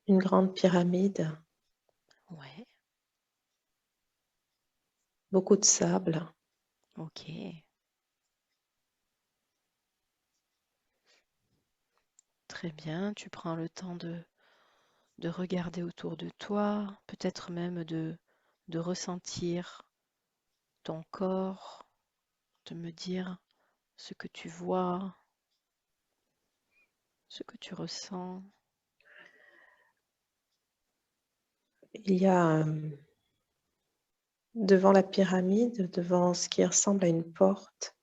Une grande pyramide, Ouais, beaucoup de sable. ok. Très bien. Tu prends le temps de regarder autour de toi, peut-être même de ressentir ton corps, de me dire ce que tu vois, ce que tu ressens. Il y a devant la pyramide, devant ce qui ressemble à une porte,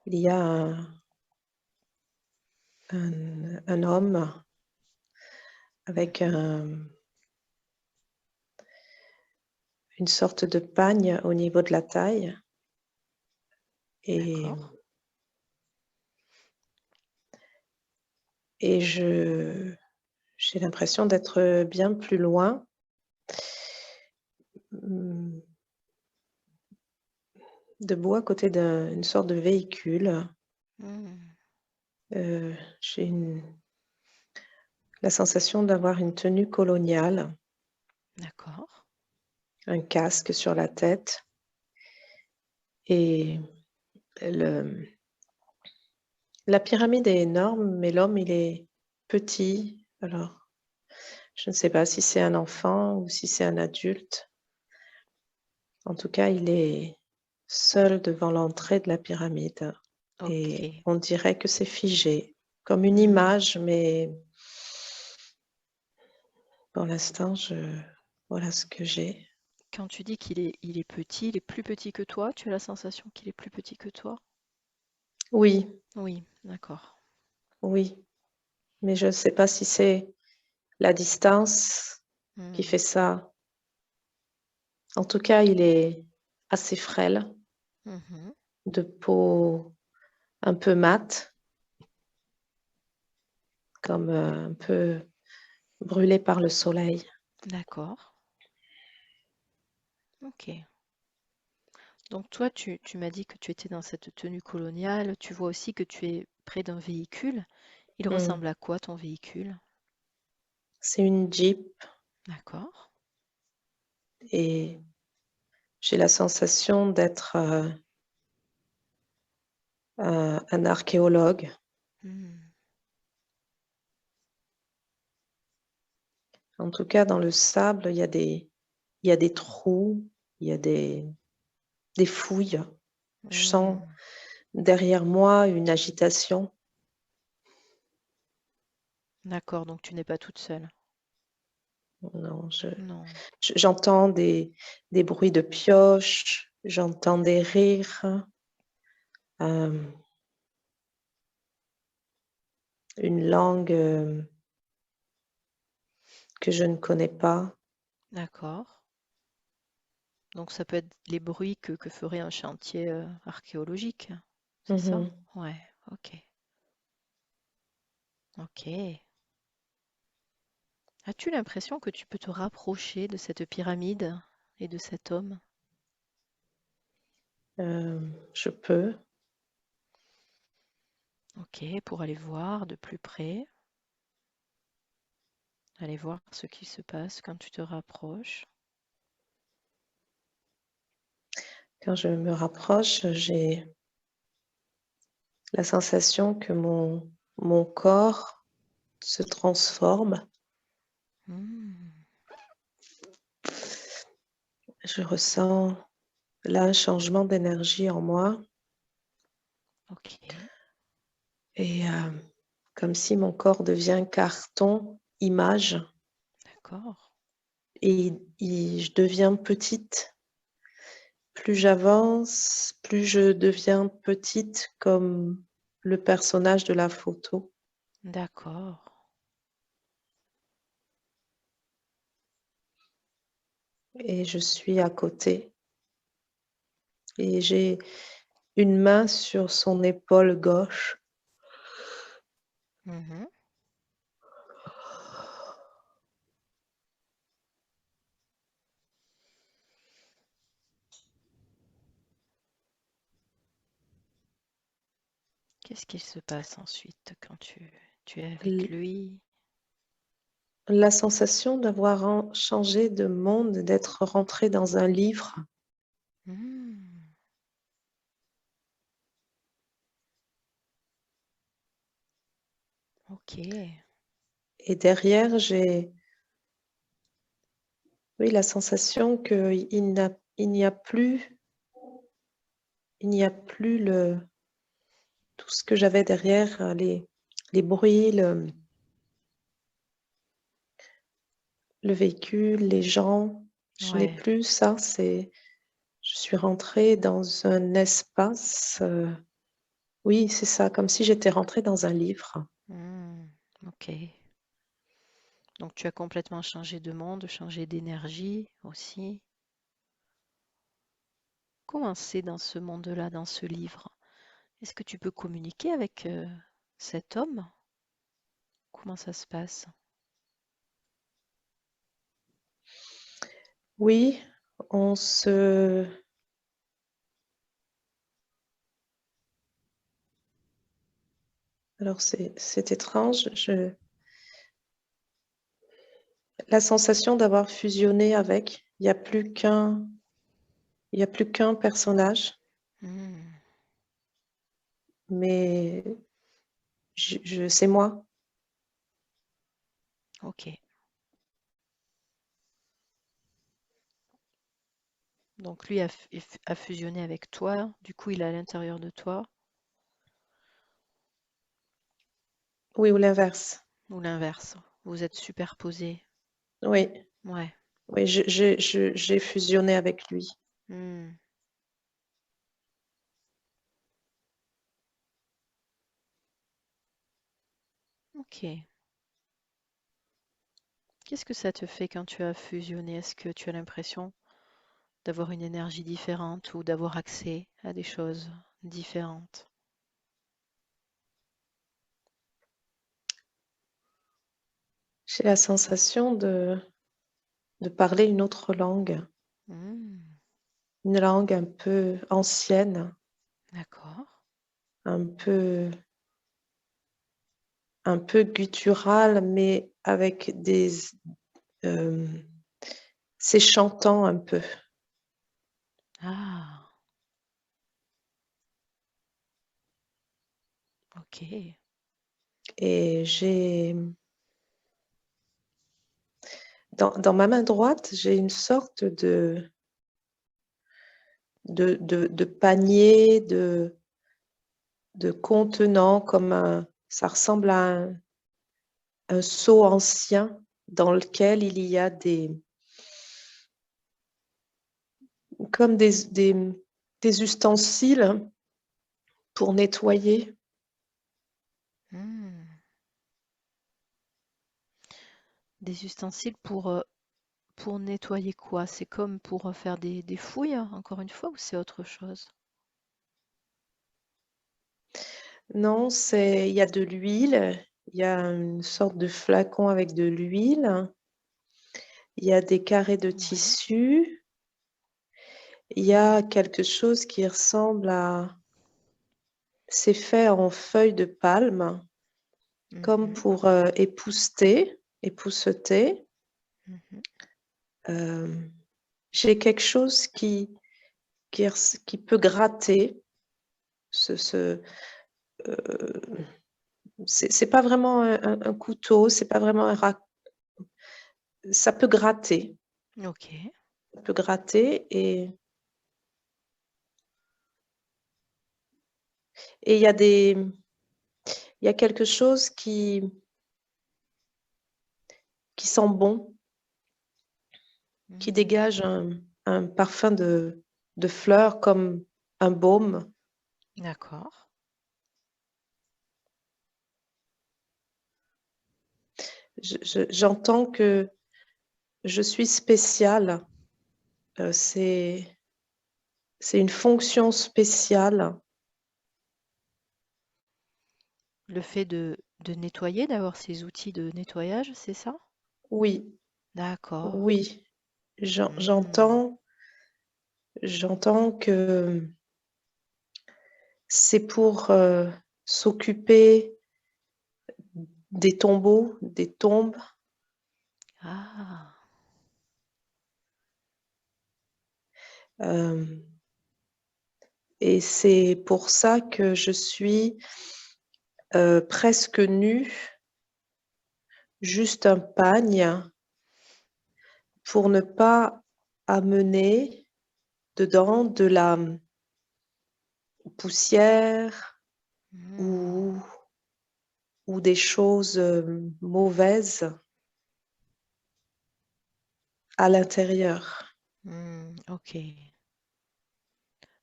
il y a un homme avec une sorte de pagne au niveau de la taille et, D'accord? et j'ai l'impression d'être bien plus loin, hum, debout à côté d'une sorte de véhicule. Hmm, J'ai la sensation d'avoir une tenue coloniale, d'accord. un casque sur la tête et le la pyramide est énorme, mais l'homme, il est petit. Alors, je ne sais pas si c'est un enfant ou si c'est un adulte. En tout cas, il est seul devant l'entrée de la pyramide et Ok. on dirait que c'est figé, comme une Hmm. image, mais pour l'instant, voilà ce que j'ai. Quand tu dis qu'il est petit, il est plus petit que toi, tu as la sensation qu'il est plus petit que toi? Oui, Oui, d'accord. oui, mais je ne sais pas si c'est la distance qui Hmm, fait ça. En tout cas, il est assez frêle, mhm, de peau un peu mate, comme un peu brûlé par le soleil. d'accord. Ok. Donc toi, tu m'as dit que tu étais dans cette tenue coloniale. Tu vois aussi que tu es près d'un véhicule. Il Hmm. ressemble à quoi ton véhicule? C'est une Jeep D'accord. et j'ai la sensation d'être un archéologue. Hmm, En tout cas, dans le sable, il y a des trous, il y a des fouilles. Je sens hmm. derrière moi une agitation. D'accord, donc tu n'es pas toute seule. Non, Non. j'entends des bruits de pioches, j'entends des rires, euh, une langue que je ne connais pas. D'accord. Donc ça peut être les bruits que ferait un chantier archéologique. C'est ça? Mhm. Ouais, ok. Ok. As-tu l'impression que tu peux te rapprocher de cette pyramide et de cet homme? Je peux. Ok, pour aller voir de plus près, aller voir ce qui se passe quand tu te rapproches. Quand je me rapproche, j'ai la sensation que mon corps se transforme. Hmm, Je ressens là un changement d'énergie en moi ok, et comme si mon corps devient carton, image, d'accord. et je deviens petite. Plus j'avance, plus je deviens petite comme le personnage de la photo D'accord. et je suis à côté et j'ai une main sur son épaule gauche Mhm. Qu'est-ce qui se passe ensuite quand tu es avec lui? La sensation d'avoir changé de monde, d'être rentré dans un livre. Hmm, ok, Et derrière, j'ai, oui, la sensation il n'y a plus, il n'y a plus tout ce que j'avais derrière, les bruits, le véhicule, les gens. Je n'ai ouais. plus ça. Je suis rentrée dans un espace. Oui, c'est ça, comme si j'étais rentrée dans un livre. Hmm, ok. Donc tu as complètement changé de monde, changé d'énergie aussi. Comment c'est dans ce monde-là, dans ce livre? Est-ce que tu peux communiquer avec cet homme? Comment ça se passe? Oui, on se... Alors c'est étrange. La sensation d'avoir fusionné avec, il y a plus qu'un personnage, Hmm, mais c'est moi. ok. Donc lui a fusionné avec toi, du coup il est à l'intérieur de toi, Oui, ou l'inverse. ou l'inverse. Vous êtes superposés. Oui, Ouais. oui, j'ai fusionné avec lui. Hmm, ok. Qu'est-ce que ça te fait quand tu as fusionné? Est-ce que tu as l'impression d'avoir une énergie différente ou d'avoir accès à des choses différentes? J'ai la sensation de parler une autre langue, Hmm, une langue un peu ancienne, d'accord. un peu, un peu gutturale, mais avec euh, c'est chantant un peu. Ah, ok. Et dans ma main droite, j'ai une sorte de panier, de contenant, ça ressemble à un seau ancien dans lequel il y a comme des ustensiles pour nettoyer. Hmm. Des ustensiles pour nettoyer quoi? C'est comme pour faire des fouilles, hein, encore une fois, ou c'est autre chose? Non, il y a de l'huile, il y a une sorte de flacon avec de l'huile, il y a des carrés de Ouais. tissu, il y a quelque chose qui ressemble à... C'est fait en feuilles de palme, comme Mhm, pour épousseter. mhm. Euh, j'ai quelque chose qui peut gratter. Ce, ce, euh, c'est pas vraiment un couteau, c'est pas vraiment ça peut gratter. Ok. Ça peut gratter et il y a quelque chose qui sent bon, qui Hmm, dégage un parfum de fleurs comme un baume. d'accord. J'entends que je suis spéciale. C'est une fonction spéciale. Le fait de nettoyer, d'avoir ces outils de nettoyage, c'est ça? Oui, D'accord. oui. Hmm, J'entends que c'est pour s'occuper des tombeaux, des tombes. Ah, Et c'est pour ça que je suis presque nue, juste un pagne pour ne pas amener dedans de la poussière hmm, ou, ou des choses mauvaises à l'intérieur. ok.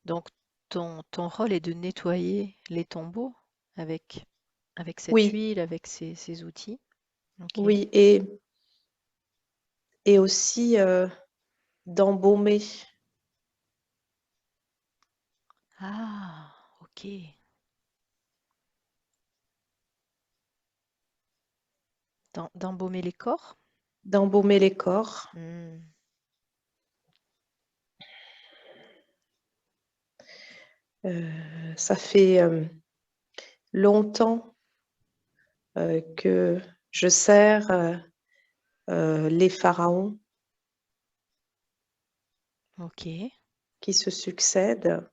Donc, ton rôle est de nettoyer les tombeaux avec, avec cette Oui, huile, avec ces outils. Ok. oui, et aussi d'embaumer. Ah, ok. D'embaumer les corps? D'embaumer les corps. Hmm, Ça fait longtemps que je sers les pharaons ok. qui se succèdent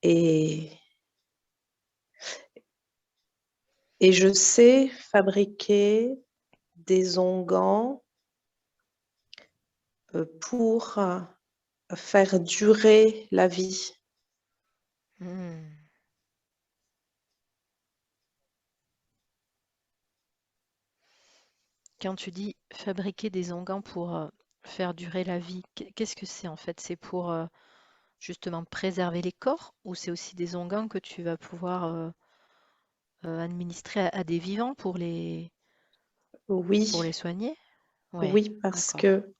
et, et je sais fabriquer des onguents pour faire durer la vie. Hmm. Quand tu dis fabriquer des onguents pour faire durer la vie, qu'est-ce que c'est en fait? C'est pour justement préserver les corps ou c'est aussi des onguents que tu vas pouvoir administrer à des vivants pour Oui, les soigner? Ouais, oui, parce d'accord. que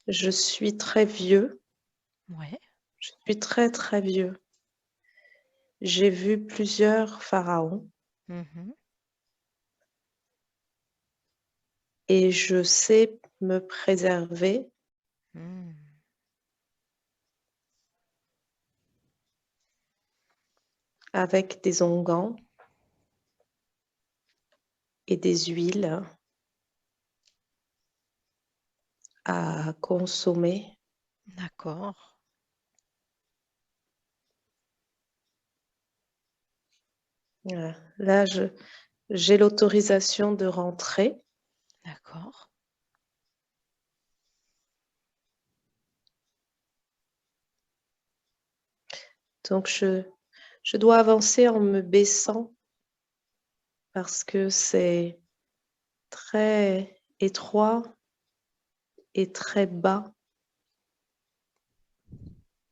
je suis très vieux. Ouais. Je suis très, très vieux. J'ai vu plusieurs pharaons Mhm. et je sais me préserver Hmm. avec des onguents et des huiles à consommer. D'accord, Voilà. Là, j'ai l'autorisation de rentrer. d'accord. Donc, je dois avancer en me baissant parce que c'est très étroit et très bas.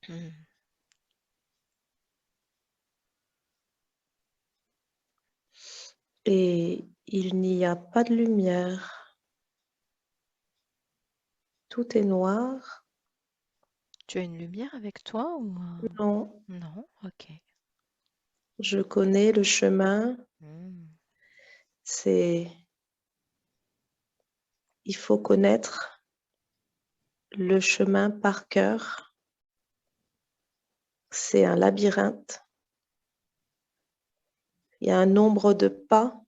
Hmm. Et il n'y a pas de lumière. Tout est noir. Tu as une lumière avec toi ou Non, non? Ok. je connais le chemin. Hmm. C'est, il faut connaître le chemin par cœur. C'est un labyrinthe. Il y a un nombre de pas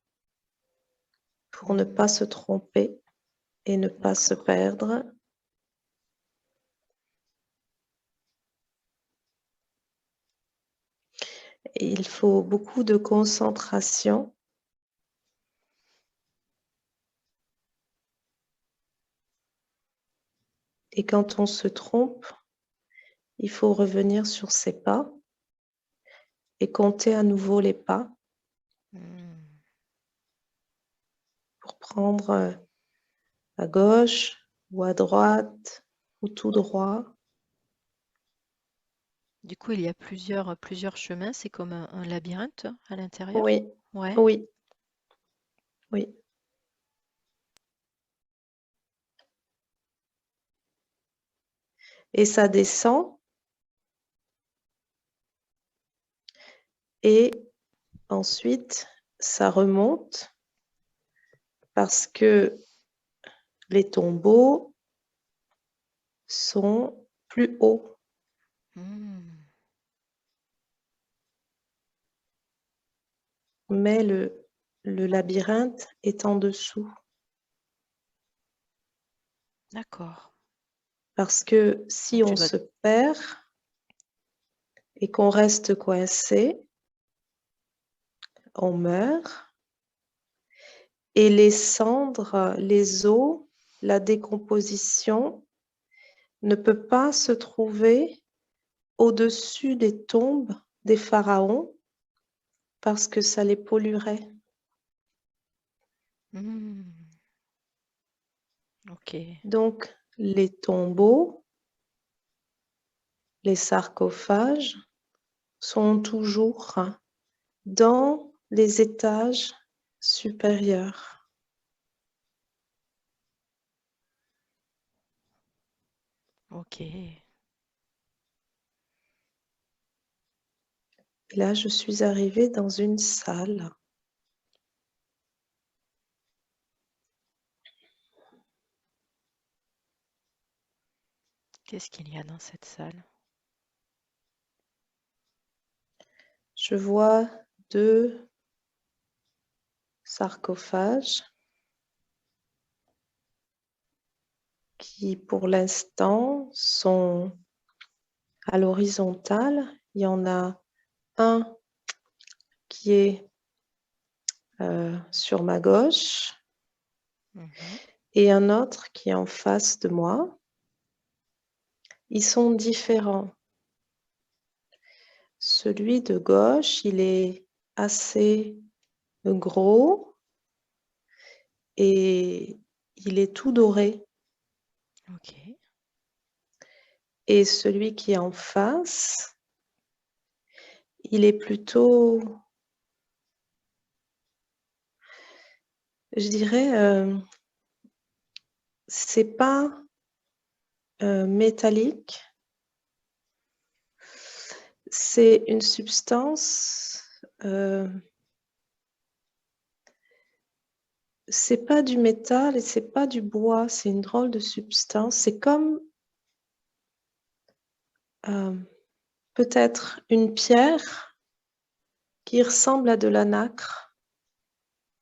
pour ne pas Hmm. se tromper et ne pas se D'accord. perdre. Et il faut beaucoup de concentration. Et quand on se trompe, il faut revenir sur ses pas et compter à nouveau les pas Hmm. pour prendre à gauche ou à droite ou tout droit. Du coup, il y a plusieurs chemins. C'est comme un labyrinthe à l'intérieur? Oui, Ouais. oui, oui. Et ça descend et ensuite ça remonte parce que les tombeaux sont plus hauts. Hmm. mais le labyrinthe est en dessous. D'accord. Parce que si Donc on tu dois... se perd et qu'on reste coincé, on meurt. Et les cendres, les os, la décomposition ne peut pas se trouver au-dessus des tombes des pharaons parce que ça les polluerait. Ok. Donc, les tombeaux, les sarcophages sont toujours dans les étages supérieurs. Ok. Et là, je suis arrivée dans une salle. Qu'est-ce qu'il y a dans cette salle? Je vois 2 sarcophages qui, pour l'instant, sont à l'horizontale. Il y en a un qui est sur ma gauche Mhm. et un autre qui est en face de moi. Ils sont différents. Celui de gauche, il est assez gros et il est tout doré. Ok. Et celui qui est en face, il est plutôt, je dirais, c'est pas métallique, c'est une substance, c'est pas du métal et c'est pas du bois, c'est une drôle de substance. C'est comme peut-être une pierre qui ressemble à de la nacre,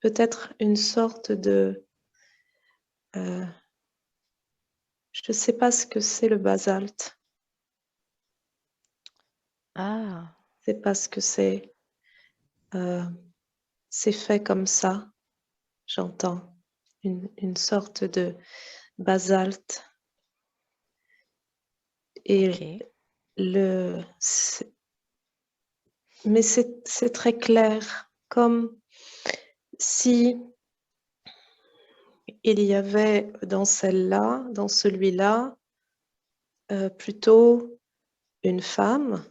peut-être une sorte de, je ne sais pas ce que c'est le basalte, Ah, c'est parce que euh, c'est fait comme ça, j'entends une sorte de basalte et ok. mais c'est très clair, comme si il y avait dans celle-là, dans celui-là, plutôt une femme.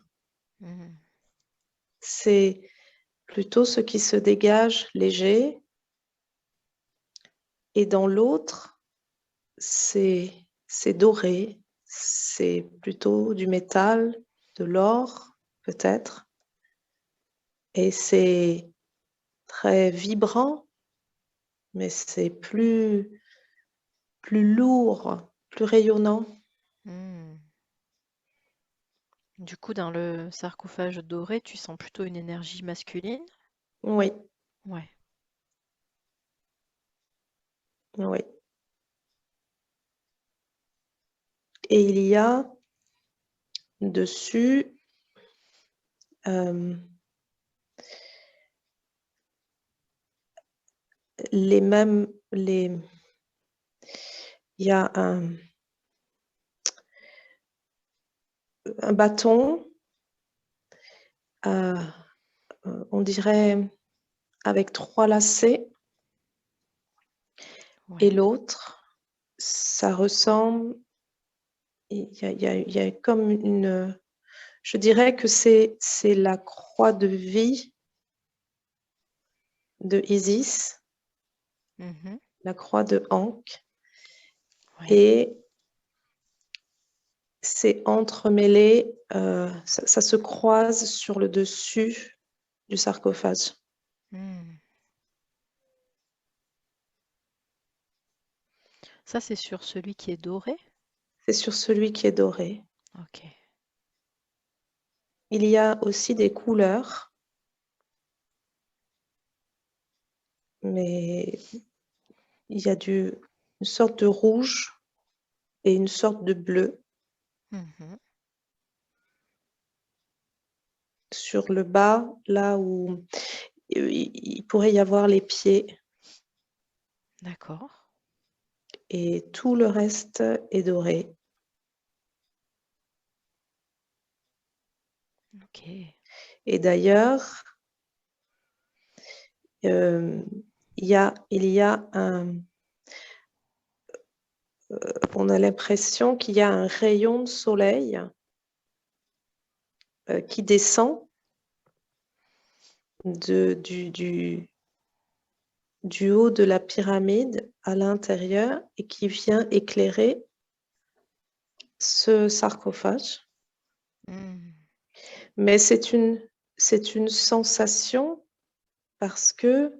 Mhm. C'est plutôt ce qui se dégage léger. Et dans l'autre, c'est doré. C'est plutôt du métal, de l'or, peut-être. Et c'est très vibrant, mais c'est plus lourd, plus rayonnant. Hmm. Du coup, dans le sarcophage doré, tu sens plutôt une énergie masculine? Oui, Ouais. oui. Et il y a dessus euh, les mêmes, il y a un bâton, euh, on dirait avec 3 lacets, et Ouais. l'autre, ça ressemble, il y a comme une, je dirais que c'est la croix de vie de Isis, Mhm. la croix de Ankh, Ouais. et c'est entremêlé, ça se croise sur le dessus du sarcophage. Hmm. Ça, c'est sur celui qui est doré? C'est sur celui qui est doré. Ok. Il y a aussi des couleurs. mais il y a une sorte de rouge et une sorte de bleu. Mhm. Sur le bas, là où il pourrait y avoir les pieds, D'accord. et tout le reste est doré. Ok. Et d'ailleurs, il y a on a l'impression qu'il y a un rayon de soleil qui descend du haut de la pyramide à l'intérieur et qui vient éclairer ce sarcophage. Mm. Mais c'est une sensation parce que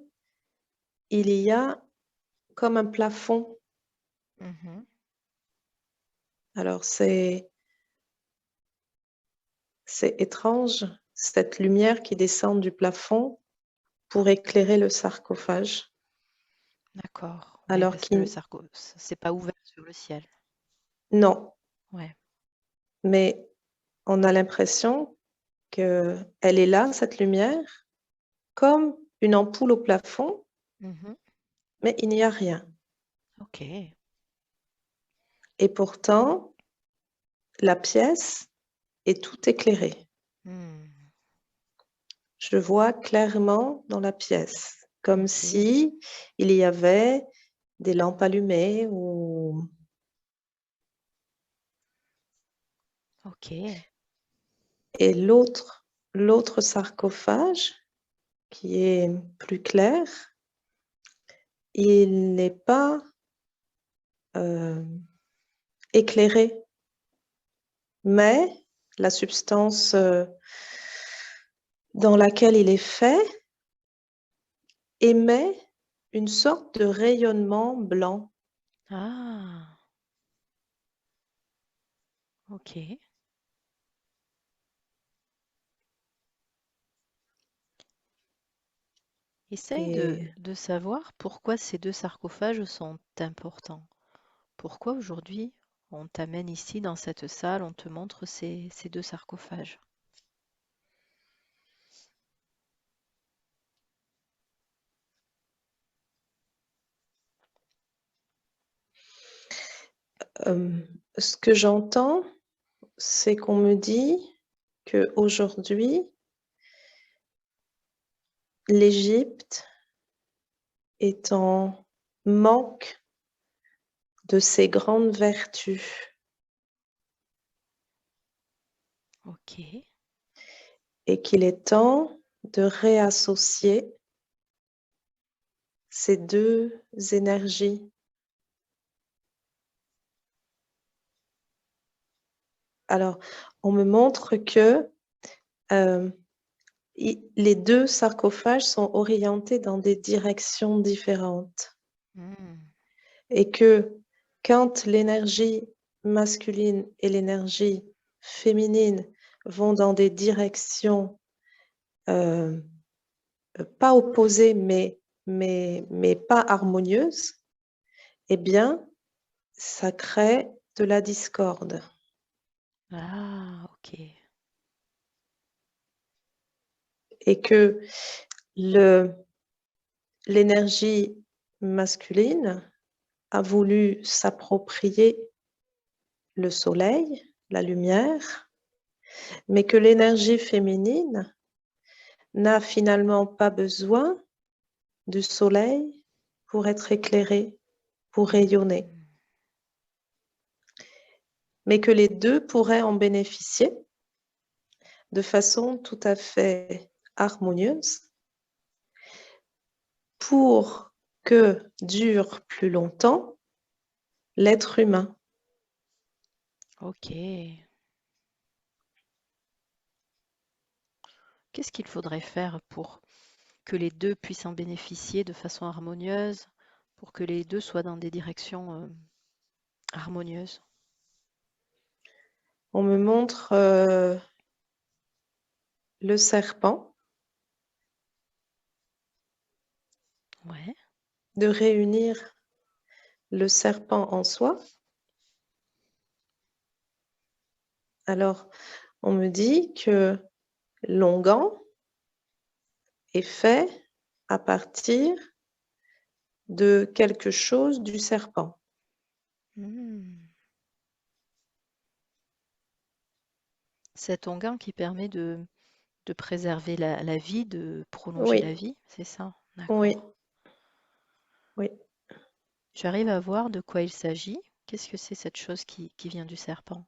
il y a comme un plafond. Mhm. Alors c'est étrange, cette lumière qui descend du plafond pour éclairer le sarcophage, D'accord. Oui, alors parce que le qu'il sarco, c'est pas ouvert sur le ciel. non, Ouais. mais on a l'impression qu'elle est là, cette lumière, comme une ampoule au plafond, Mhm. mais il n'y a rien. Ok. Et pourtant, la pièce est tout éclairée. Mm. Je vois clairement dans la pièce, comme Ok. si il y avait des lampes allumées ou... Ok. Et l'autre sarcophage, qui est plus clair, il n'est pas euh, éclairé, mais la substance dans laquelle il est fait émet une sorte de rayonnement blanc. Ah. Ok. Essaye Et de savoir pourquoi ces deux sarcophages sont importants. Pourquoi aujourd'hui on t'amène ici dans cette salle, on te montre ces deux sarcophages. euh, ce que j'entends, c'est qu'on me dit qu'aujourd'hui, l'Égypte est en manque de ses grandes vertus Ok. et qu'il est temps de réassocier ces deux énergies. Alors, on me montre que euh, les deux sarcophages sont orientés dans des directions différentes Hmm. et que quand l'énergie masculine et l'énergie féminine vont dans des directions euh, pas opposées mais pas harmonieuses, eh bien, ça crée de la discorde. Ah, ok. Et que l'énergie masculine a voulu s'approprier le soleil, la lumière, mais que l'énergie féminine n'a finalement pas besoin du soleil pour être éclairée, pour rayonner, Hmm. mais que les deux pourraient en bénéficier de façon tout à fait harmonieuse pour que dure plus longtemps l'être humain. Ok. Qu'est-ce qu'il faudrait faire pour que les deux puissent en bénéficier de façon harmonieuse, pour que les deux soient dans des directions harmonieuses? On me montre le serpent Ouais. de réunir le serpent en soi. Alors, on me dit que l'onguent est fait à partir de quelque chose du serpent. Hmm. Cet onguent qui permet de préserver la vie, de prolonger la Oui, vie, c'est ça? oui, D'accord. oui. Tu arrives à voir de quoi il s'agit? Qu'est-ce que c'est cette chose qui vient du serpent?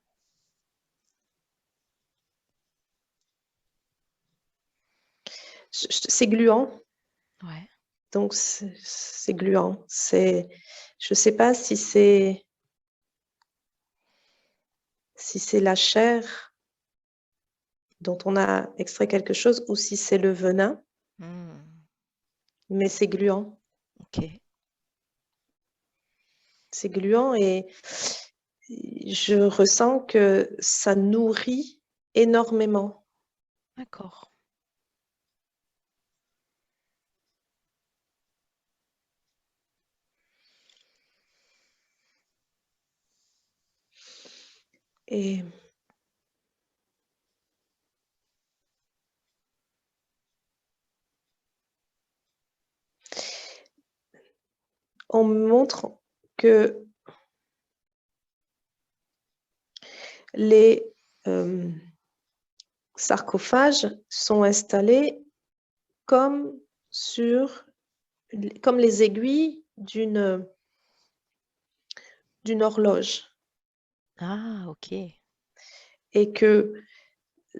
C'est gluant, Ouais. donc c'est gluant. Je ne sais pas si c'est la chair dont on a extrait quelque chose ou si c'est le venin, Hmm. mais c'est gluant. Ok. C'est gluant et je ressens que ça nourrit énormément. D'accord. Et on me montre que les sarcophages sont installés comme comme les aiguilles d'une horloge Ah, ok. et que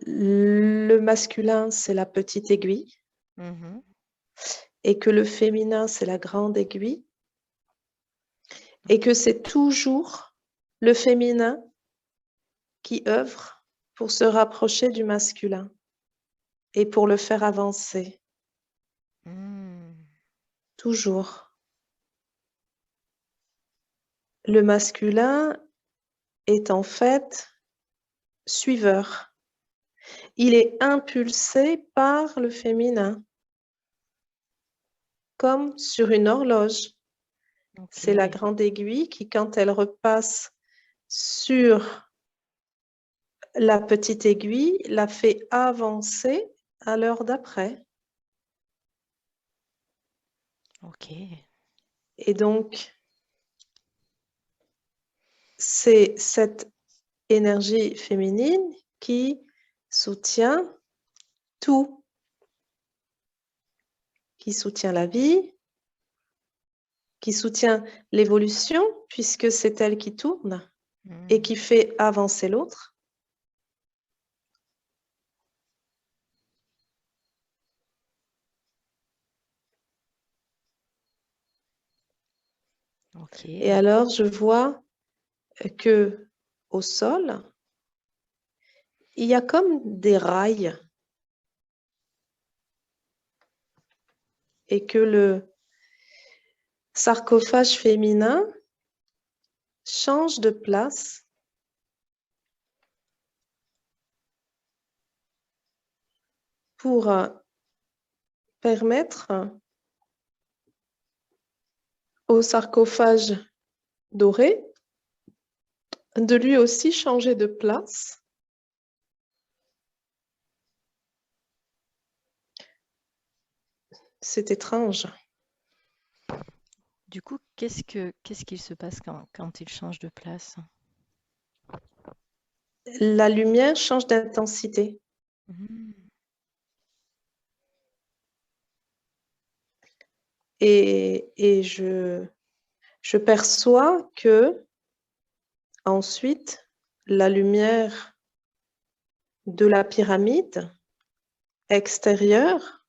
le masculin, c'est la petite aiguille Mhm. et que le féminin, c'est la grande aiguille et que c'est toujours le féminin qui œuvre pour se rapprocher du masculin et pour le faire avancer, Hmm. toujours. Le masculin est en fait suiveur. Il est impulsé par le féminin, comme sur une horloge. Ok. C'est la grande aiguille qui, quand elle repasse sur la petite aiguille, la fait avancer à l'heure d'après. Ok. Et donc, c'est cette énergie féminine qui soutient tout, qui soutient la vie, qui soutient l'évolution, puisque c'est elle qui tourne et Hmm. qui fait avancer l'autre. Ok. Et alors, je vois que au sol, il y a comme des rails et que le sarcophage féminin change de place pour permettre au sarcophage doré de lui aussi changer de place. C'est étrange. Du coup, qu'est-ce qu'il se passe quand il change de place? La lumière change d'intensité Hmm. et je perçois que ensuite la lumière de la pyramide extérieure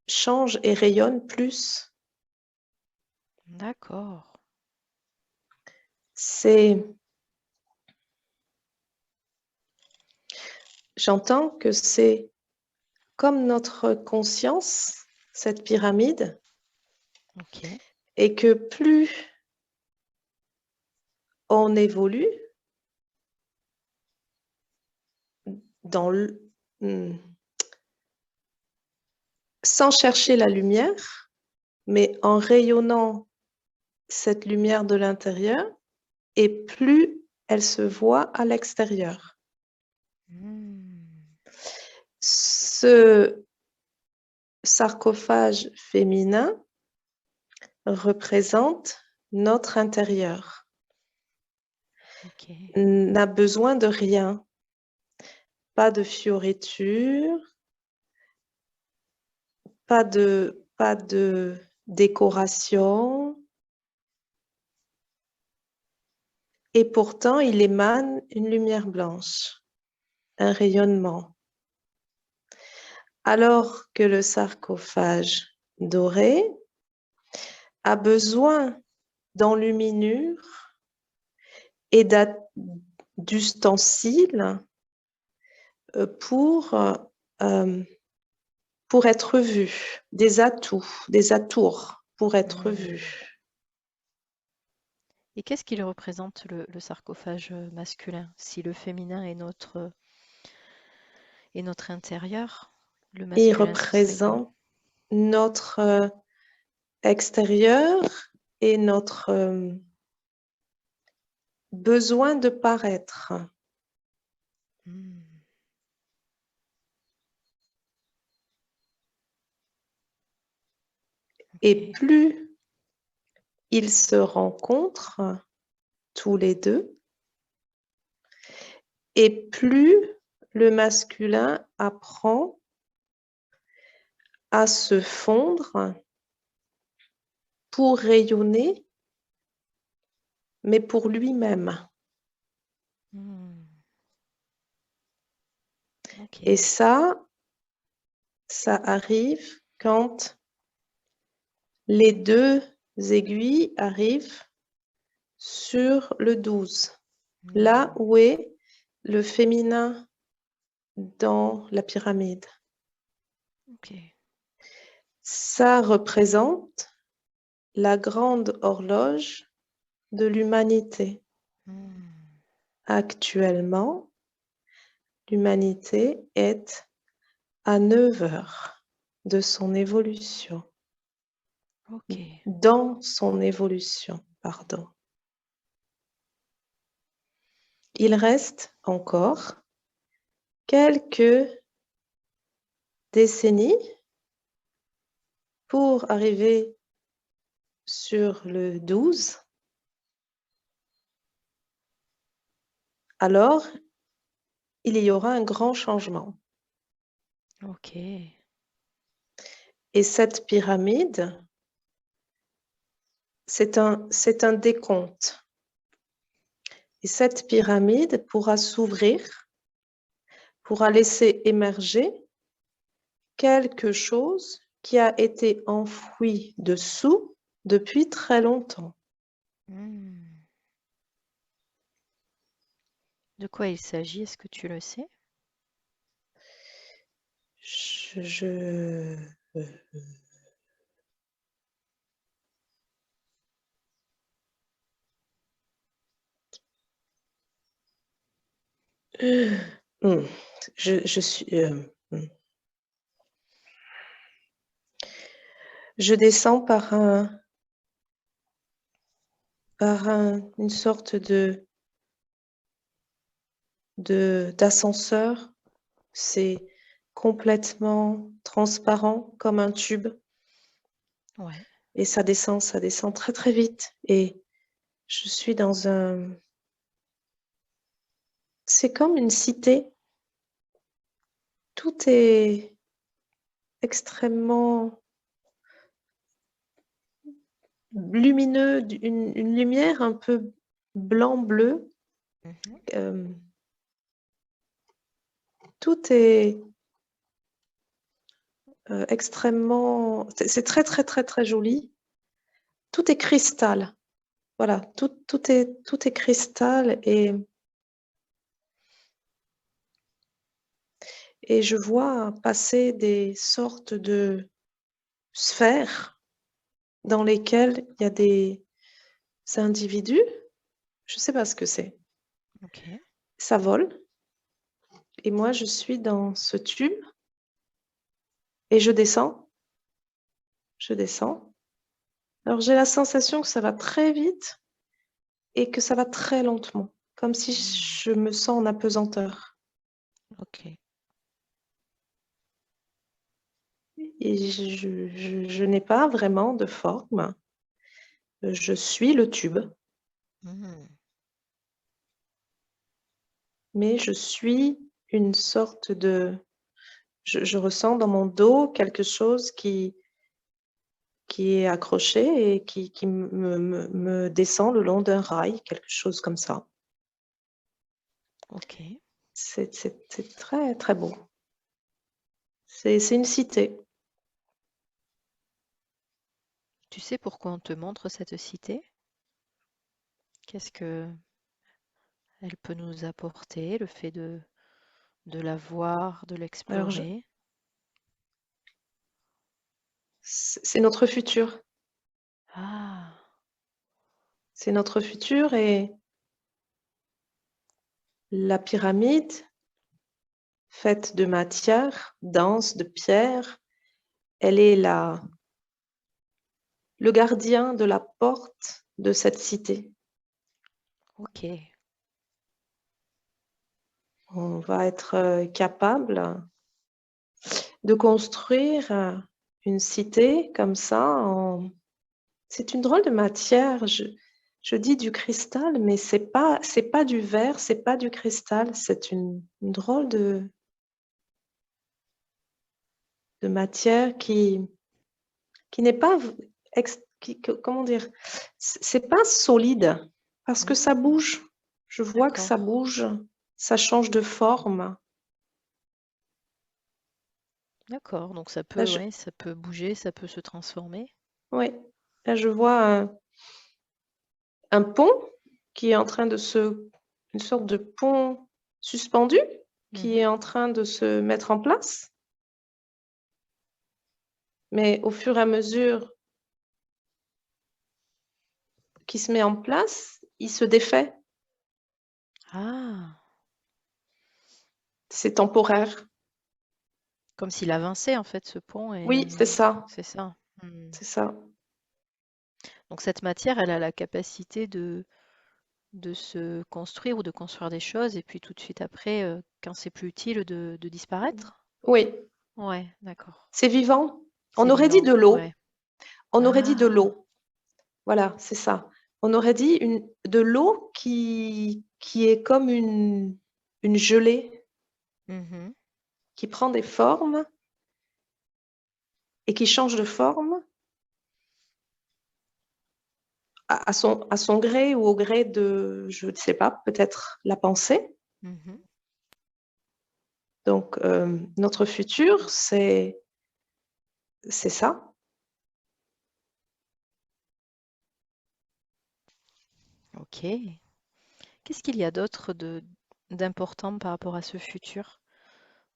change et rayonne plus. D'accord. J'entends que c'est comme notre conscience, cette pyramide, Ok. et que plus on évolue dans hmm, sans chercher la lumière, mais en rayonnant cette lumière de l'intérieur, et plus elle se voit à l'extérieur. Ce sarcophage féminin représente notre intérieur. Ok. N'a besoin de rien, pas de fioritures, pas de décoration. Et pourtant, il émane une lumière blanche, un rayonnement. Alors que le sarcophage doré a besoin d'enluminure et d'ustensiles pour être vu, des atouts, des atours pour être vu. Et qu'est-ce qu'il représente le sarcophage masculin? Si le féminin est notre intérieur, le Il masculin, ce serait quoi? représente notre extérieur et notre besoin de paraître. Et Ok. plus ils se rencontrent tous les deux, et plus le masculin apprend à se fondre pour rayonner, mais pour lui-même. Ok. Et ça arrive quand les deux aiguilles arrivent sur le 12, là où est le féminin dans la pyramide. Ok. Ça représente la grande horloge de l'humanité. Actuellement, l'humanité est à 9 heures de son évolution. Ok. Dans son évolution, pardon. Il reste encore quelques décennies pour arriver sur le 12. Alors, il y aura un grand changement. Ok. Et cette pyramide, c'est un décompte. Et cette pyramide pourra s'ouvrir, pourra laisser émerger quelque chose qui a été enfoui dessous depuis très longtemps. De quoi il s'agit? Est-ce que tu le sais? Je... Je suis... Je descends par une sorte d'ascenseur. C'est complètement transparent comme un tube. Ouais. Et ça descend très très vite. Et je suis dans un... C'est comme une cité. Tout est extrêmement lumineux, une lumière un peu blanc-bleu. Tout est extrêmement... C'est très très très très joli. Tout est cristal. Voilà, tout est cristal et je vois passer des sortes de sphères dans lesquelles il y a des individus. Je ne sais pas ce que c'est. Ok. Ça vole. Et moi, je suis dans ce tube et je descends. Je descends. Alors, j'ai la sensation que ça va très vite et que ça va très lentement, comme si je me sens en apesanteur. Ok. Et je n'ai pas vraiment de forme. Je suis le tube, Mhm. mais je suis une sorte de... Je ressens dans mon dos quelque chose qui est accroché et qui me descend le long d'un rail, quelque chose comme ça. Ok. C'est très, très beau. C'est une cité. Tu sais pourquoi on te montre cette cité? Qu'est-ce que elle peut nous apporter, le fait de la voir, de Alors, l'explorer? c'est notre futur. Ah, C'est notre futur et la pyramide, faite de matière, dense, de pierre, elle est le gardien de la porte de cette cité. ok. On va être capable de construire une cité comme ça. C'est une drôle de matière. Je dis du cristal, mais c'est pas du verre, c'est pas du cristal. C'est une drôle de matière qui n'est pas comment dire, c'est pas solide parce que ça Hmm, bouge. Je vois que ça d'accord. bouge, ça change de forme. D'accord. Donc ça Là, peut, ouais, ça peut bouger, ça peut se transformer. ouais, là, je vois un pont qui est en train une sorte de pont suspendu qui Mhm. est en train de se mettre en place. Mais au fur et à mesure qu'il se met en place, il se défait. Ah, C'est temporaire. comme s'il avançait en fait ce pont Oui, et c'est ça. c'est ça. Hmm. C'est ça. Donc cette matière, elle a la capacité de se construire ou de construire des choses et puis tout de suite après, quand c'est plus utile, de disparaître? Oui, Ouais, d'accord. c'est vivant. On C'est aurait dit de vivant, l'eau. ouais. On aurait dit de Ah, l'eau. Voilà, c'est ça. On aurait dit de l'eau qui est comme une gelée mhm, qui prend des formes et qui change de forme à son gré ou au gré de, je ne sais pas, peut-être la pensée. mhm. Donc, notre futur, c'est ça. Ok. Qu'est-ce qu'il y a d'autre d'important par rapport à ce futur?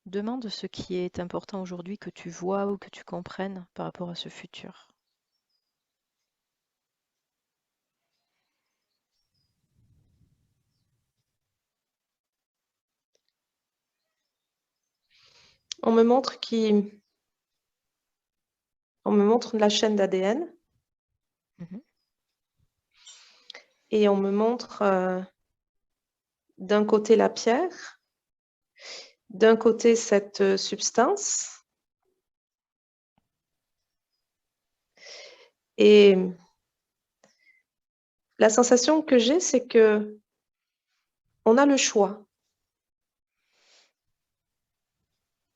Demande ce qui est important aujourd'hui que tu vois ou que tu comprennes par rapport à ce futur. On me montre on me montre la chaîne d'ADN Mhm, et on me montre d'un côté la pierre, d'un côté cette substance et la sensation que j'ai, c'est que on a le choix.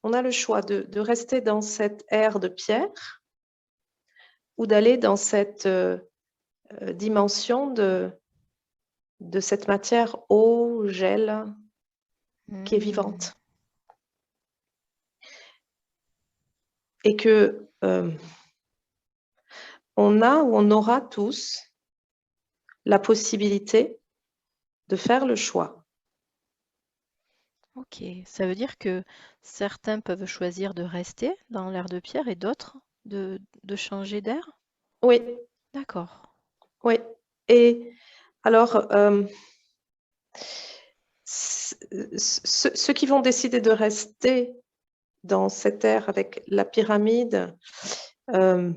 On a le choix de rester dans cette ère de pierre ou d'aller dans cette dimension de cette matière eau, gel, qui est hmm, vivante. Et que on a ou on aura tous la possibilité de faire le choix. ok, ça veut dire que certains peuvent choisir de rester dans l'air de pierre et d'autres de changer d'air? Oui, D'accord. oui. Et alors, ceux qui vont décider de rester dans cette ère avec la pyramide euh,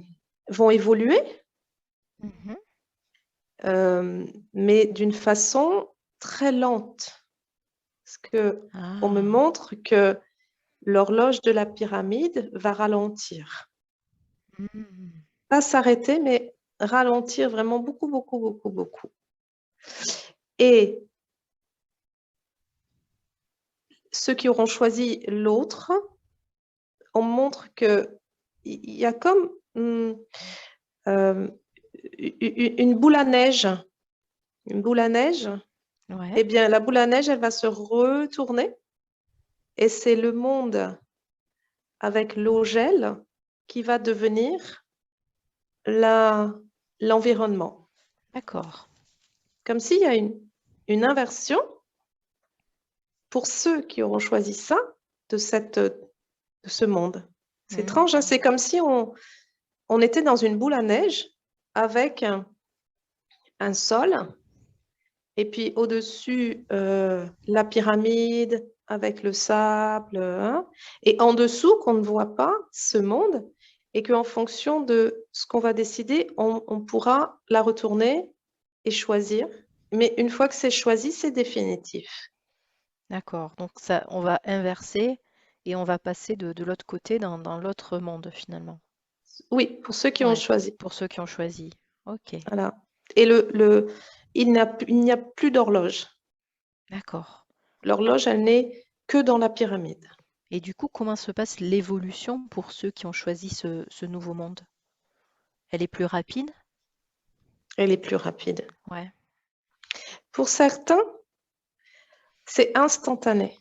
vont évoluer Mhm. mais d'une façon très lente. Parce qu'on me Ah. montre que l'horloge de la pyramide va ralentir. Mhm. Pas s'arrêter, mais ralentir vraiment beaucoup, beaucoup, beaucoup, beaucoup. Et ceux qui auront choisi l'autre, on montre qu'il y a comme une boule à neige. Une boule à neige. Ouais. Eh bien, la boule à neige, elle va se retourner. Et c'est le monde avec l'eau gel qui va devenir l'environnement. D'accord. Comme s'il y a une inversion pour ceux qui auront choisi ça de ce monde. C'est Mhm. étrange, hein. C'est comme si on était dans une boule à neige avec un sol et puis au-dessus la pyramide avec le sable, hein, et en dessous qu'on ne voit pas ce monde et qu'en fonction de ce qu'on va décider, on pourra la retourner et choisir. Mais une fois que c'est choisi, c'est définitif. D'accord. Donc ça, on va inverser et on va passer de l'autre côté dans l'autre monde finalement. Oui, pour ceux qui ont Ouais. choisi. Pour ceux qui ont choisi. Ok. Voilà. Et il n'y a plus d'horloge. D'accord. L'horloge, elle n'est que dans la pyramide. Et du coup, comment se passe l'évolution pour ceux qui ont choisi ce nouveau monde? Elle est plus rapide? Elle est plus rapide. Ouais. Pour certains, c'est instantané.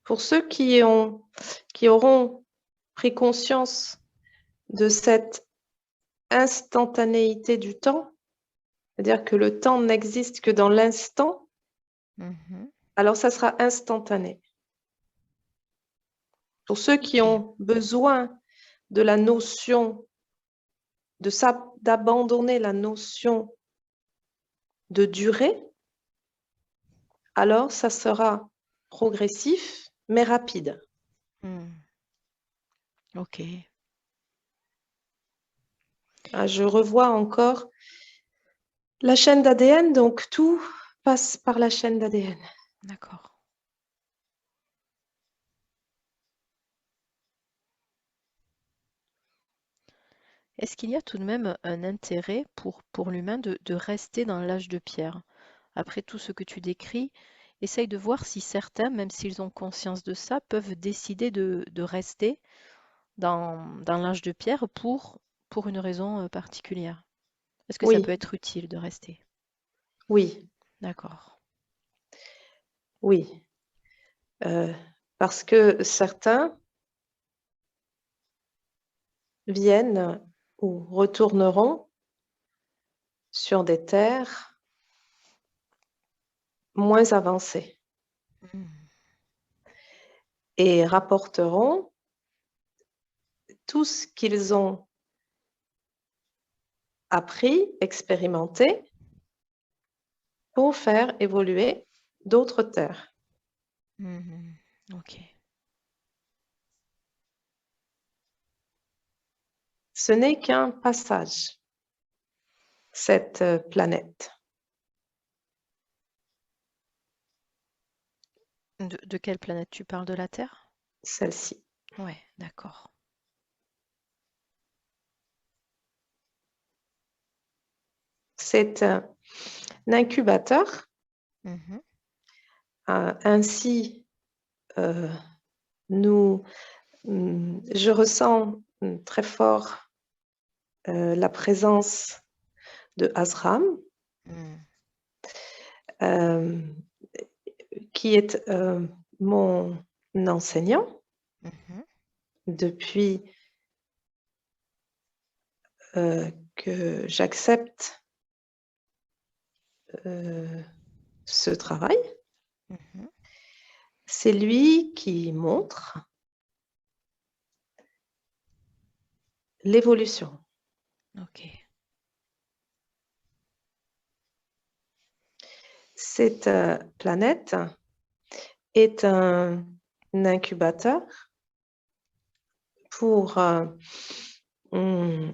Pour ceux qui auront pris conscience de cette instantanéité du temps, c'est-à-dire que le temps n'existe que dans l'instant, Mhm. alors ça sera instantané. Pour ceux qui Ok. ont besoin de la notion, d'abandonner la notion de durée, alors ça sera progressif, mais rapide. Hmm. Ok. Ah, je revois encore la chaîne d'ADN, donc tout passe par la chaîne d'ADN. D'accord. Est-ce qu'il y a tout de même un intérêt pour l'humain de rester dans l'âge de pierre? Après tout ce que tu décris, essaye de voir si certains, même s'ils ont conscience de ça, peuvent décider de rester dans l'âge de pierre pour une raison particulière. Est-ce que ça peut Oui, être utile de rester? oui, D'accord. oui. Euh, parce que certains viennent ou retourneront sur des terres moins avancées Hmm. et rapporteront tout ce qu'ils ont appris, expérimenté pour faire évoluer d'autres terres. Mhm. Ok. Ce n'est qu'un passage, cette planète, De quelle planète tu parles? De la Terre? celle-ci. Ouais, d'accord. C'est un incubateur. Mhm. Ainsi, euh, je ressens très fort la présence de Azram, Hmm. euh, qui est mon enseignant Mhm. depuis que j'accepte ce travail. Mhm. C'est lui qui montre l'évolution. Ok. Cette planète est un incubateur pour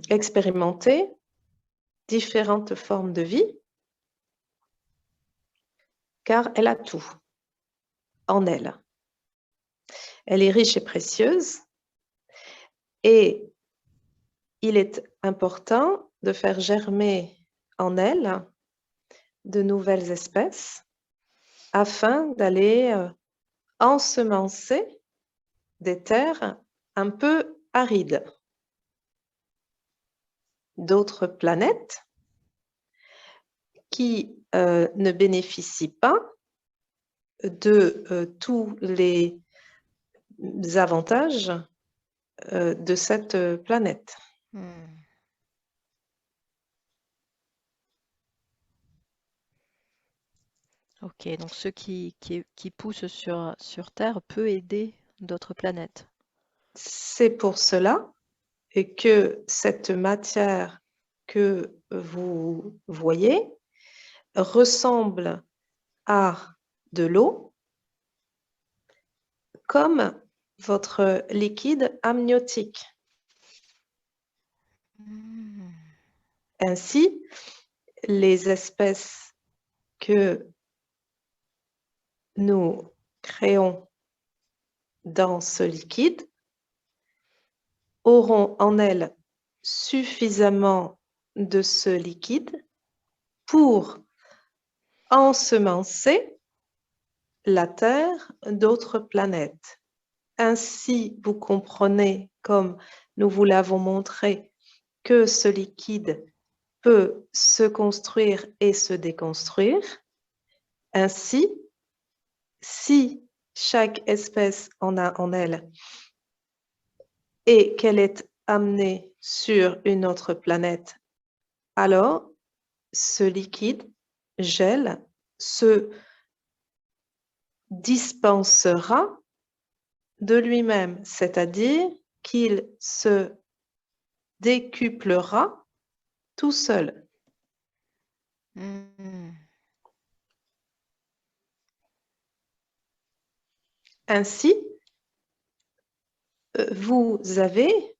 expérimenter différentes formes de vie, car elle a tout en elle. Elle est riche et précieuse, et il est important de faire germer en elle de nouvelles espèces afin d'aller ensemencer des terres un peu arides. D'autres planètes qui ne bénéficient pas de tous les avantages de cette planète. Ok, donc ce qui pousse sur Terre peut aider d'autres planètes. C'est pour cela que cette matière que vous voyez ressemble à de l'eau comme votre liquide amniotique. Ainsi, les espèces que nous créons dans ce liquide auront en elles suffisamment de ce liquide pour ensemencer la Terre d'autres planètes. Ainsi, vous comprenez, comme nous vous l'avons montré, que ce liquide peut se construire et se déconstruire. Ainsi, si chaque espèce en a en elle et qu'elle est amenée sur une autre planète, alors ce liquide gèle, se dispensera de lui-même, c'est-à-dire qu'il se décuplera tout seul. Ainsi, vous avez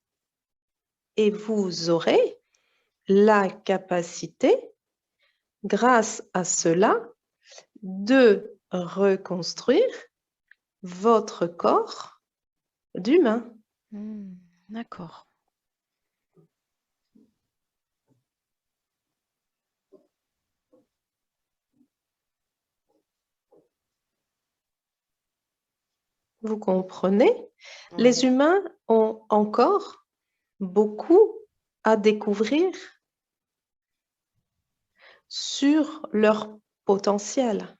et vous aurez la capacité, grâce à cela, de reconstruire votre corps d'humain. D'accord. Vous comprenez? Ouais. Les humains ont encore beaucoup à découvrir sur leur potentiel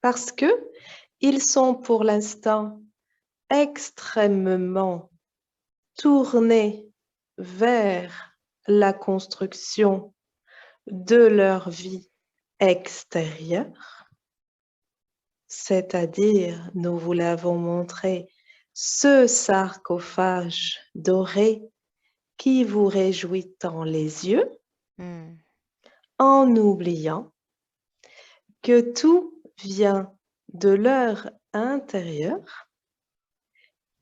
parce que ils sont pour l'instant extrêmement tournés vers la construction de leur vie extérieure, c'est-à-dire, nous vous l'avons montré, ce sarcophage doré qui vous réjouit tant les yeux, en oubliant que tout vient de leur intérieur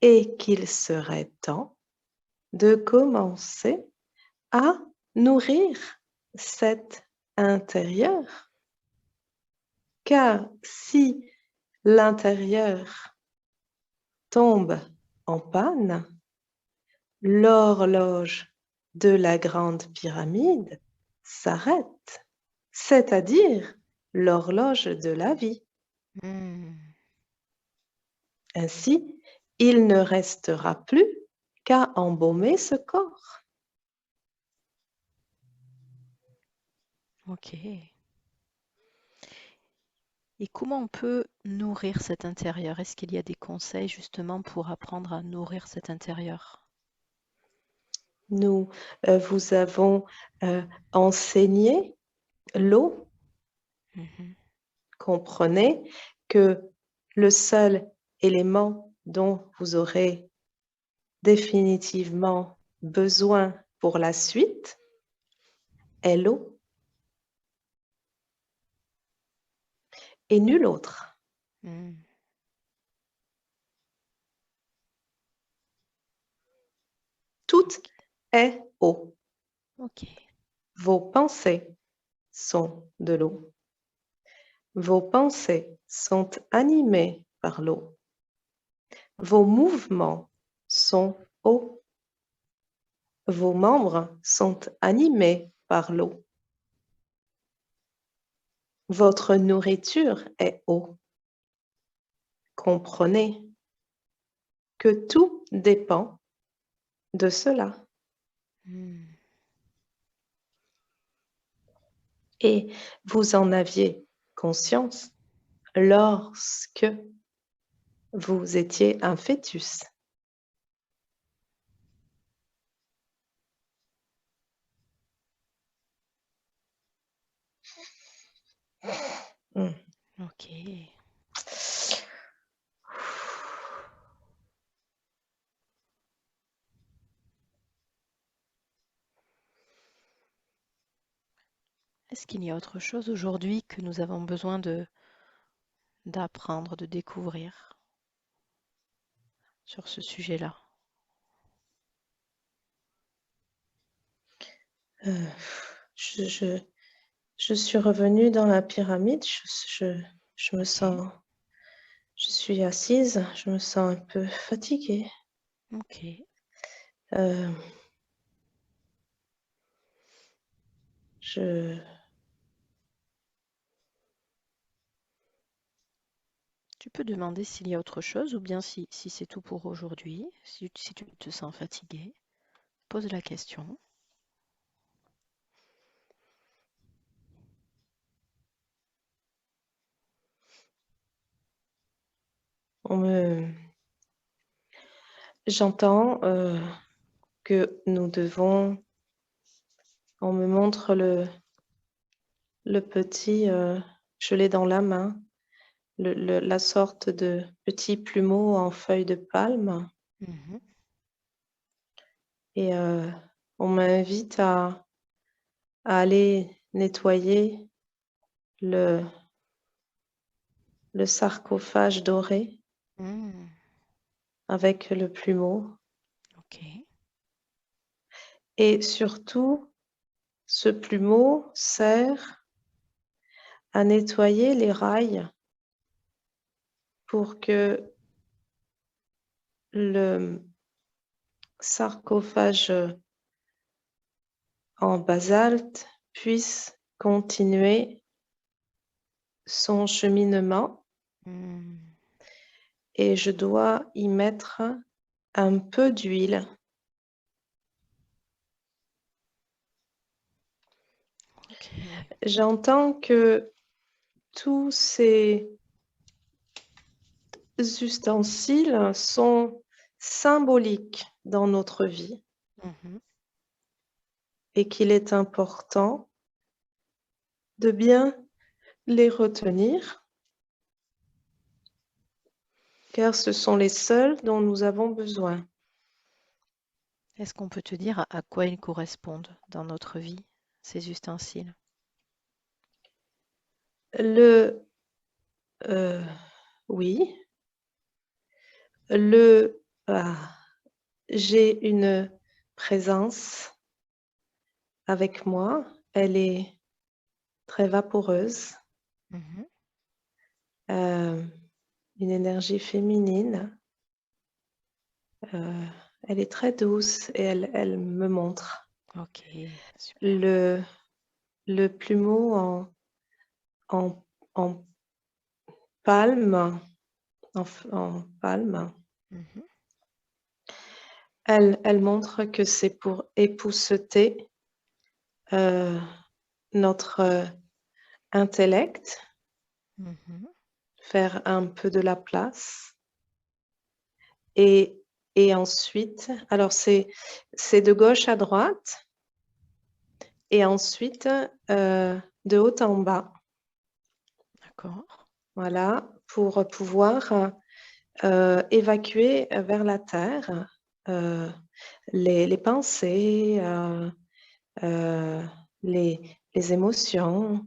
et qu'il serait temps de commencer à nourrir cet intérieur. Car si l'intérieur tombe en panne, l'horloge de la grande pyramide s'arrête, c'est-à-dire l'horloge de la vie. Ainsi, il ne restera plus qu'à embaumer ce corps. Ok. Et comment on peut nourrir cet intérieur? Est-ce qu'il y a des conseils justement pour apprendre à nourrir cet intérieur? Nous vous avons enseigné l'eau. Comprenez que le seul élément dont vous aurez définitivement besoin pour la suite est l'eau et nul autre. Toute est eau. Ok. Vos pensées sont de l'eau. Vos pensées sont animées par l'eau. Vos mouvements sont eau. Vos membres sont animés par l'eau. Votre nourriture est eau. Comprenez que tout dépend de cela. Et vous en aviez conscience lorsque vous étiez un fœtus. Ok. Est-ce qu'il y a autre chose aujourd'hui que nous avons besoin d'apprendre, de découvrir sur ce sujet-là? Je suis revenue dans la pyramide. Je me sens, je suis assise. Je me sens un peu fatiguée. Ok. Tu peux demander s'il y a autre chose ou bien si c'est tout pour aujourd'hui. Si tu te sens fatigué, pose la question. J'entends que nous devons. On me montre le petit, je l'ai dans la main, la sorte de petit plumeau en feuille de palme. Mhm. Et on m'invite à aller nettoyer le sarcophage doré avec le plumeau. Ok. Et surtout, ce plumeau sert à nettoyer les rails pour que le sarcophage en basalte puisse continuer son cheminement. Et je dois y mettre un peu d'huile. Ok. J'entends que tous ces ustensiles sont symboliques dans notre vie Mhm. et qu'il est important de bien les retenir car ce sont les seuls dont nous avons besoin. Est-ce qu'on peut te dire à quoi ils correspondent dans notre vie, ces ustensiles? Oui, j'ai une présence avec moi, elle est très vaporeuse, Mhm. une énergie féminine. Elle est très douce et elle me montre. Ok, super. Le plumeau en, en palme, en palme, Mhm. elle montre que c'est pour épousseter notre intellect, Mhm. faire un peu de la place. Et ensuite, alors c'est de gauche à droite et ensuite de haut en bas. D'accord. Voilà, pour pouvoir évacuer vers la terre les pensées, les émotions.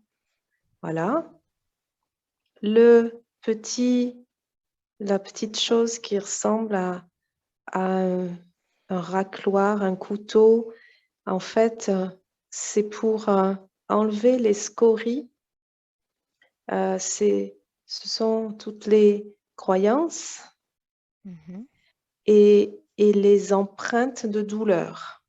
Voilà. La petite chose qui ressemble à racloir, un couteau. En fait, c'est pour enlever les scories. Ce sont toutes les croyances Mhm. et les empreintes de douleur.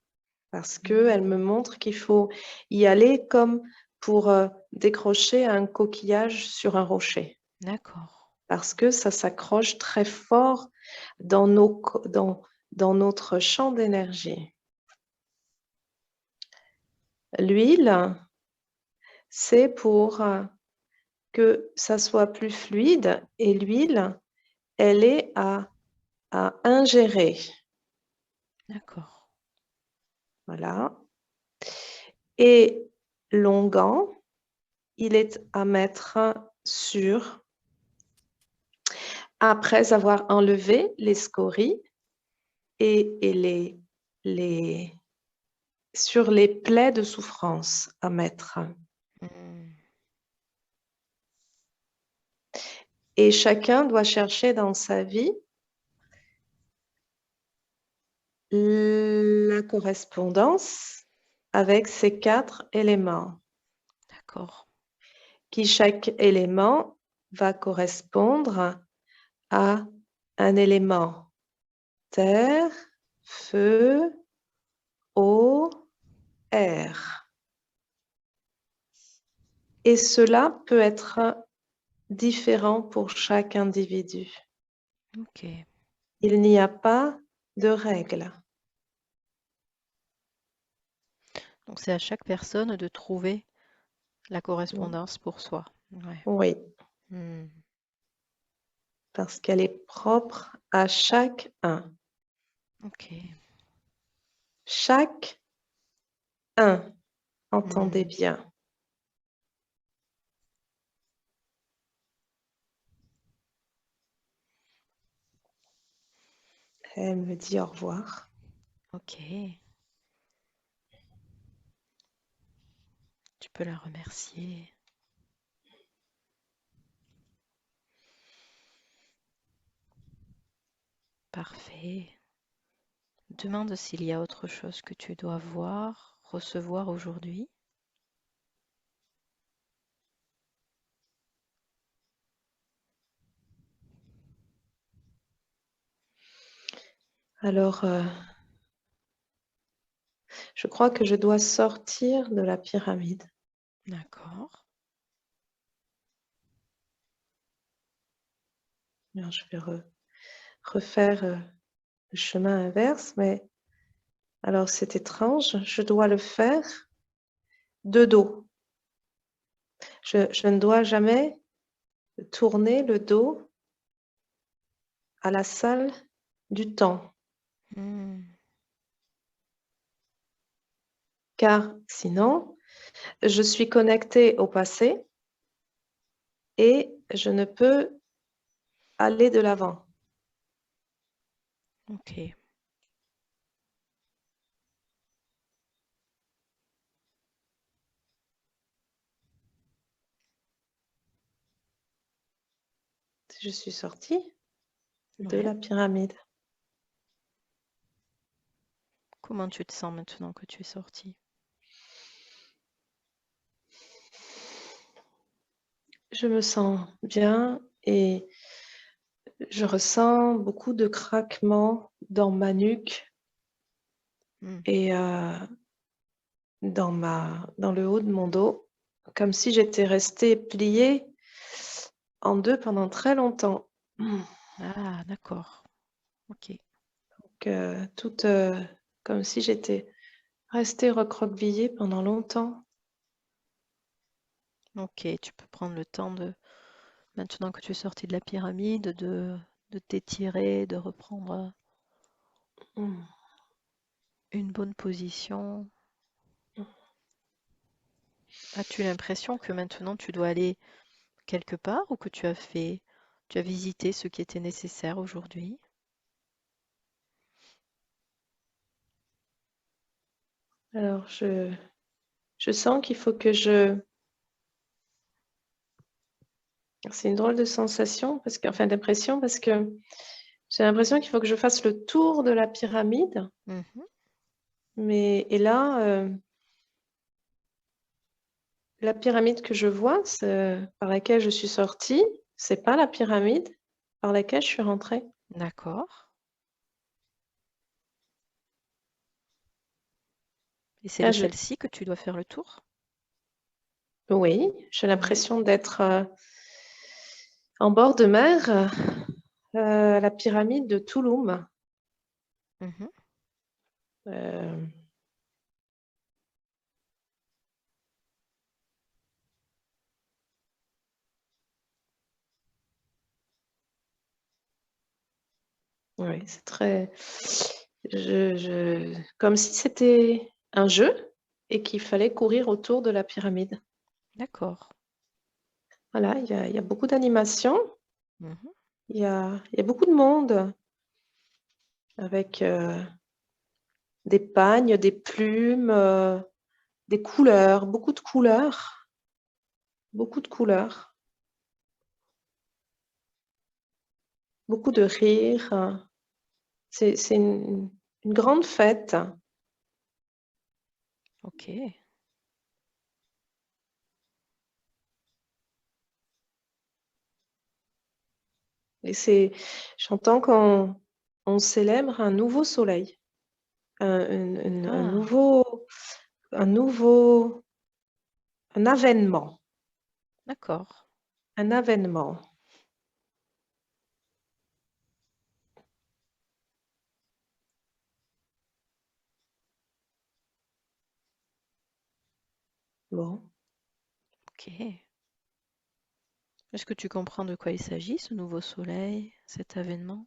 Parce qu'elle me Mm. montre qu'il faut y aller comme pour décrocher un coquillage sur un rocher. D'accord. Parce que ça s'accroche très fort dans notre champ d'énergie. L'huile, c'est pour que ça soit plus fluide et l'huile, elle est à ingérer. D'accord. Voilà. Et l'onguent, il est à mettre sur, après avoir enlevé les scories et les, sur les plaies de souffrance à mettre. Mm. Et chacun doit chercher dans sa vie la correspondance avec ces 4 éléments, D'accord. qui chaque élément va correspondre à un élément terre, feu, eau, air. Et cela peut être différent pour chaque individu. Ok. Il n'y a pas de règle. Donc c'est à chaque personne de trouver la correspondance pour soi. Ouais. Oui, Mm. parce qu'elle est propre à chacun. Ok. Chaque un, entendez Mm. bien. Elle me dit au revoir. Ok. Tu peux la remercier. Parfait. Demande s'il y a autre chose que tu dois voir, recevoir aujourd'hui. Alors, je crois que je dois sortir de la pyramide. D'accord. Alors, je vais refaire le chemin inverse, mais alors c'est étrange, je dois le faire de dos. Je ne dois jamais tourner le dos à la salle du temps, Mm. car sinon, je suis connectée au passé et je ne peux aller de l'avant. Ok. Je suis sortie de Ouais. la pyramide. Comment tu te sens maintenant que tu es sorti? Je me sens bien et je ressens beaucoup de craquements dans ma nuque Mm. et dans le haut de mon dos, comme si j'étais restée pliée en deux pendant très longtemps. Ah, d'accord. Ok. Donc, comme si j'étais restée recroquevillée pendant longtemps. Ok, tu peux prendre le temps de, maintenant que tu es sorti de la pyramide, de t'étirer, de reprendre Mm. une bonne position. As-tu l'impression que maintenant tu dois aller quelque part ou que tu as visité ce qui était nécessaire aujourd'hui? Alors, je sens qu'il faut que c'est une drôle de sensation, enfin d'impression, parce que J'ai l'impression qu'il faut que je fasse le tour de la pyramide. Mhm. Et là, la pyramide que je vois, par laquelle je suis sortie, c'est pas la pyramide par laquelle je suis rentrée. D'accord. Et c'est Là, de celle-ci que tu dois faire le tour? oui, j'ai Oui. l'impression d'être en bord de mer, à la pyramide de Touloum. Mhm. Euh, oui, c'est très. Comme si c'était un jeu et qu'il fallait courir autour de la pyramide. D'accord. Voilà, il y a beaucoup d'animation, Mhm. il y a beaucoup de monde avec des pagnes, des plumes, des couleurs, beaucoup de couleurs, beaucoup de rires. C'est une grande fête. Ok. J'entends qu'on célèbre un nouveau soleil, un Ah, nouveau, un avènement, d'accord. un avènement. Bon. Ok. Est-ce que tu comprends de quoi il s'agit, ce nouveau soleil, cet avènement?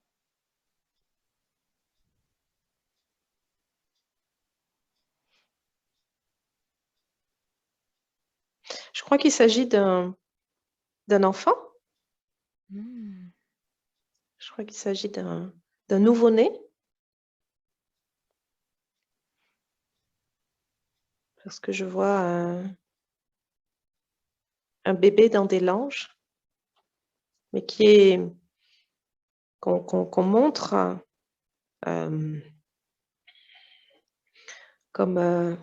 Je crois qu'il s'agit d'un enfant. Hmm. Je crois qu'il s'agit d'un nouveau-né, parce que je vois un bébé dans des langes, mais qu'on montre euh, comme,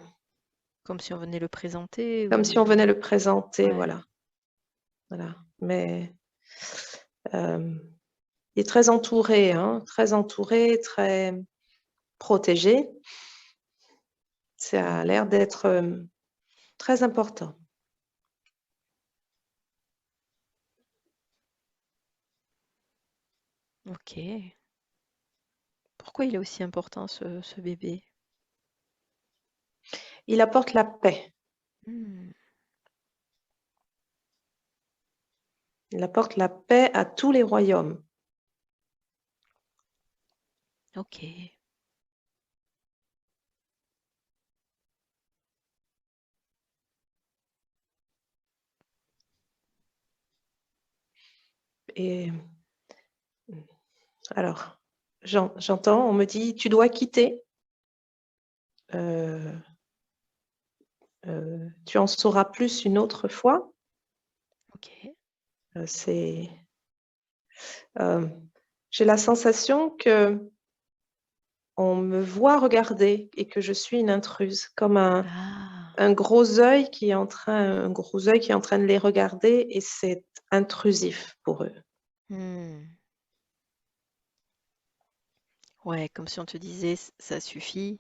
Comme si on venait le présenter comme si on ou... venait le présenter, Ouais. voilà. Voilà. Mais euh, il est très entouré, hein, très protégé. Ça a l'air d'être très important. Ok. Pourquoi il est aussi important, ce bébé? Il apporte la paix. Hmm. Il apporte la paix à tous les royaumes. Ok. Et alors, j'entends, on me dit, tu dois quitter. Euh, tu en sauras plus une autre fois. Ok. C'est, euh, j'ai la sensation que on me voit regarder et que je suis une intruse, comme Ah. un gros œil qui est en train, un gros œil qui est en train de les regarder et c'est intrusif pour eux. Hmm. Ouais, comme si on te disait, ça suffit.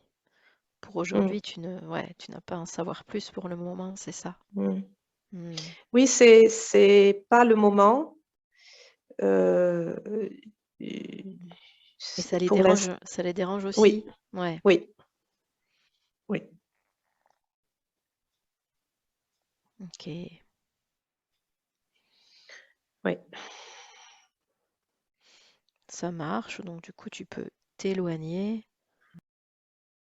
Pour Mm, aujourd'hui, ouais, tu n'as pas à en savoir plus pour le moment, c'est ça. mm. Hmm. Oui, c'est pas le moment. Euh, Et pour l'instant, ça les dérange oui, aussi? Ouais. oui, oui. Ok. Oui. Ça marche, donc du coup, tu peux t'éloigner